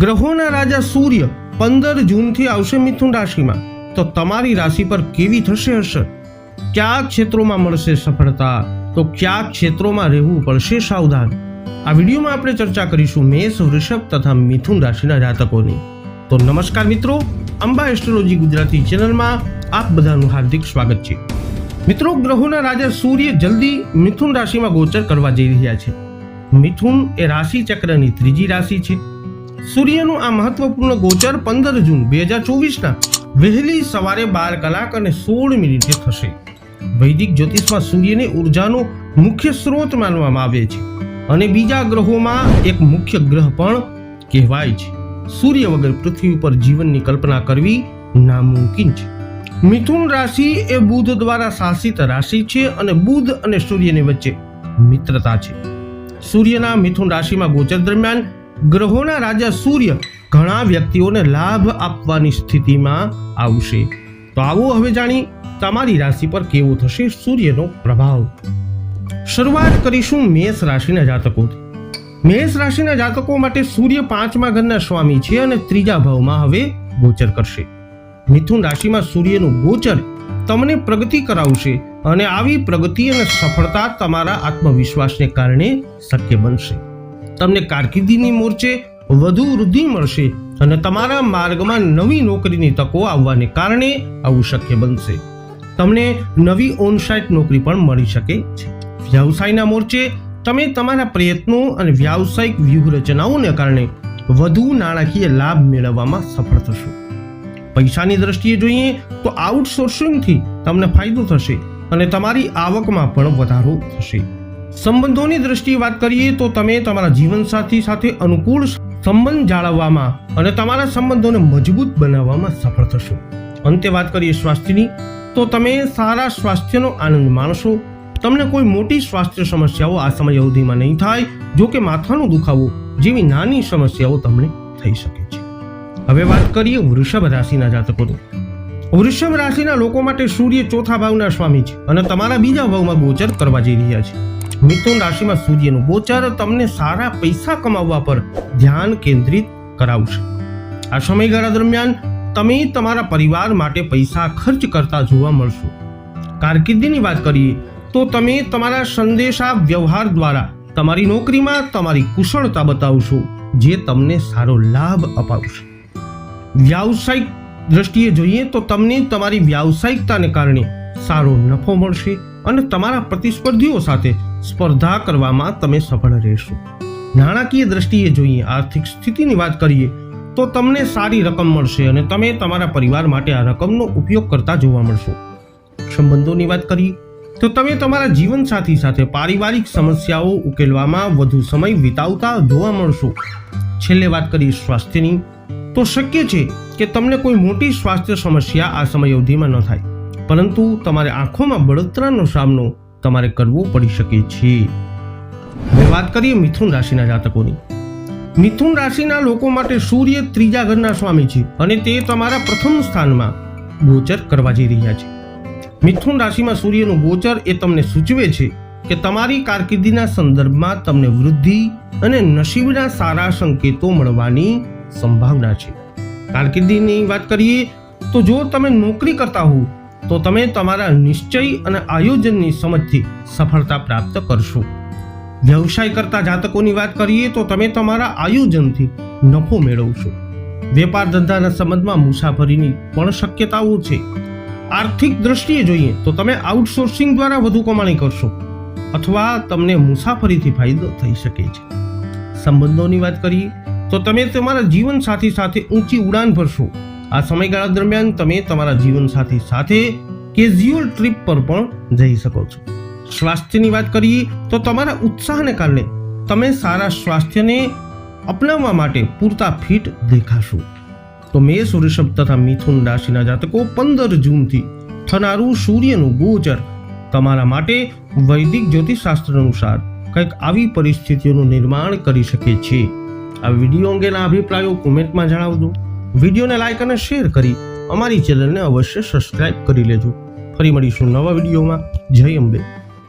ગ્રહોના રાજા સૂર્ય 15 જૂનથી આવશે મિથુન રાશિમાં, તો તમારી રાશિ પર કેવી થશે અસર? કયા ક્ષેત્રોમાં મળશે સફળતા, તો કયા ક્ષેત્રોમાં રહેવું પડશે સાવધાન? આ વિડીયોમાં આપણે ચર્ચા કરીશું મેષ, વૃષભ તથા મિથુન રાશિના જાતકોની. તો નમસ્કાર મિત્રો, અંબા એસ્ટ્રોલોજી ગુજરાતી ચેનલમાં આપ બધાનું હાર્દિક સ્વાગત છે. મિત્રો, ગ્રહોના રાજા સૂર્ય જલ્દી મિથુન રાશિમાં ગોચર કરવા જઈ રહ્યા છે. મિથુન એ રાશિ ચક્રની ત્રીજી રાશિ છે. સૂર્યનું આ મહત્વપૂર્ણ ગોચર 15 જૂન 2024ના વહેલી સવારે 12 કલાક અને 16 મિનિટે થશે. વૈદિક જ્યોતિષમાં સૂર્યને ઉર્જાનો મુખ્ય સ્ત્રોત માનવામાં આવે છે અને બીજા ગ્રહોમાં એક મુખ્ય ગ્રહ પણ કહેવાય છે. સૂર્ય વગર પૃથ્વી ઉપર જીવનની કલ્પના કરવી નામુમકિન છે. મિથુન રાશિ એ બુધ દ્વારા શાસિત રાશિ છે અને બુધ અને સૂર્યની વચ્ચે મિત્રતા છે. સૂર્યના મિથુન રાશિમાં ગોચર દરમિયાન ગ્રહોના રાજા સૂર્ય ઘણા વ્યક્તિઓને લાભ આપવાની સ્થિતિમાં આવશે. તો આવો હવે જાણી તમારી રાશિ પર કેવો થશે સૂર્યનો પ્રભાવ. શરૂઆત કરીશું મેષ રાશિના જાતકોથી. મેષ રાશિના જાતકો માટે સૂર્ય 5મા ઘરના સ્વામી છે અને 3જા ભાવમાં હવે ગોચર કરશે. મિથુન રાશિમાં સૂર્યનું ગોચર તમને પ્રગતિ કરાવશે અને આવી પ્રગતિ અને સફળતા તમારા આત્મવિશ્વાસને કારણે શક્ય બનશે. તમને કારકિર્દીની મોરચે વધુ વૃદ્ધિ મળશે અને તમારા માર્ગમાં નવી નોકરીની તકો આવવાને કારણે આવું શક્ય બનશે. તમને નવી ઓનસાઇટ નોકરી પણ મળી શકે છે. વ્યવસાયના મોરચે તમે તમારા પ્રયત્નો અને વ્યાવસાયિક વ્યૂહરચનાઓને કારણે વધુ નાણાકીય લાભ મેળવવામાં સફળ થશો. પૈસાની દ્રષ્ટિએ જોઈએ તો આઉટસોર્સિંગથી તમને ફાયદો થશે અને તમારી આવકમાં પણ વધારો થશે. સંબંધોની દ્રષ્ટિએ વાત કરીએ તો તમે તમારા જીવનસાથી સાથે અનુકૂળ સંબંધ જાળવવામાં અને તમારા સંબંધોને મજબૂત બનાવવામાં સફળ થશો. અંતે વાત કરીએ સ્વાસ્થ્યની, તો તમે સારા સ્વાસ્થ્યનો આનંદ માણશો. તમને કોઈ મોટી સ્વાસ્થ્ય સમસ્યાઓ આ સમય અવધિમાં નહીં થાય. જો કે માથાનો દુખાવો જેવી નાની સમસ્યાઓ તમને થઈ શકે છે. હવે વાત કરીએ વૃષભ રાશિના જાતકોની. વૃષભ રાશિના લોકો માટે સૂર્ય 4થા ભાવના સ્વામી છે અને તમારા બીજા ભાવમાં ગોચર કરવા જઈ રહ્યા છે. મિથુન રાશિમાં સૂર્યનું ગોચર તમને સારા પૈસા કમાવવા પર ધ્યાન કેન્દ્રિત કરાવશે. આ સમયગાળા દરમિયાન તમે તમારા પરિવાર માટે પૈસા ખર્ચ કરતા જોવા મળશો. કારકિર્દીની વાત કરીએ તો તમે તમારા સંદેશા વ્યવહાર દ્વારા તમારી નોકરીમાં તમારી કુશળતા બતાવશો, જે તમને સારો લાભ અપાવશે. વ્યાવસાયિક દ્રષ્ટિએ જોઈએ તો તમને તમારી વ્યાવસાયિકતાને કારણે સારો નફો મળશે અને તમારા પ્રતિસ્પર્ધીઓ સાથે સ્પર્ધા કરવામાં તમે સફળ રહેશો. નાણાકીય દ્રષ્ટિએ જોઈએ, આર્થિક સ્થિતિની વાત કરીએ તો તમને સારી રકમ મળશે અને તમે તમારા પરિવાર માટે આ રકમનો ઉપયોગ કરતા જોવા મળશો. સંબંધોની વાત કરીએ તો તમે તમારા જીવનસાથી સાથે પારિવારિક સમસ્યાઓ ઉકેલવામાં વધુ સમય વિતાવતા જોવા મળશો. છેલ્લે વાત કરીએ સ્વાસ્થ્યની, તો શક્ય છે કે તમને કોઈ મોટી સ્વાસ્થ્ય સમસ્યા આ સમય અવધિમાં ન થાય, પરંતુ તમારે આંખોમાં બળતરાનો સામનો તમારે કરવો પડી શકે છે. હવે વાત કરીએ મિથુન રાશિના જાતકોની. મિથુન રાશિના લોકો માટે સૂર્ય 3જા ઘરના સ્વામી છે અને તે તમારા પ્રથમ સ્થાનમાં ગોચર કરવા જઈ રહ્યા છે. મિથુન રાશિમાં સૂર્યનું ગોચર એ તમને સૂચવે છે કે તમારી કારકિર્દીના સંદર્ભમાં તમને વૃદ્ધિ અને નસીબના સારા સંકેતો મળવાની સંભાવના છે. કારકિર્દીની વાત કરીએ તો જો તમે નોકરી કરતા હો તો તમે તમારા નિશ્ચય અને આયોજનની સમજથી સફળતા પ્રાપ્ત કરશો. વ્યવસાય કરતા જાતકોની વાત કરીએ તો તમે તમારા આયોજનથી નફો મેળવશો. વેપાર ધંધાના સંબંધમાં મુસાફરીની પણ શક્યતાઓ છે. આર્થિક દ્રષ્ટિએ જોઈએ તો તમે આઉટસોર્સિંગ દ્વારા વધુ કમાણી કરશો અથવા તમને મુસાફરીથી ફાયદો થઈ શકે છે. સંબંધોની વાત કરીએ તો તમે તમારા જીવનસાથી સાથે ઊંચી ઉડાન ભરશો. આ સમયગાળા દરમિયાન તમે તમારા જીવનસાથી સાથે કેઝ્યુઅલ ટ્રીપ પર પણ જઈ શકો છો. સ્વાસ્થ્યની વાત કરીએ તો તમારા ઉત્સાહને કારણે તમે સારા સ્વાસ્થ્યને અપનાવવા માટે પૂરતા ફિટ દેખાશો. તો મેષ, વૃષભ તથા મિથુન રાશિના જાતકો 15 જૂનથી થનારું સૂર્યનું ગોચર તમારા માટે વૈદિક જ્યોતિષશાસ્ત્ર અનુસાર કંઈક આવી પરિસ્થિતિઓનું નિર્માણ કરી શકે છે. આ વિડીયો અંગેના અભિપ્રાયો કોમેન્ટમાં જણાવજો. વિડીયોને લાઈક અને શેર કરી અમારી ચેનલને અવશ્ય સબસ્ક્રાઇબ કરી લેજો. ફરી મળીશું નવા વિડીયોમાં. જય અંબે.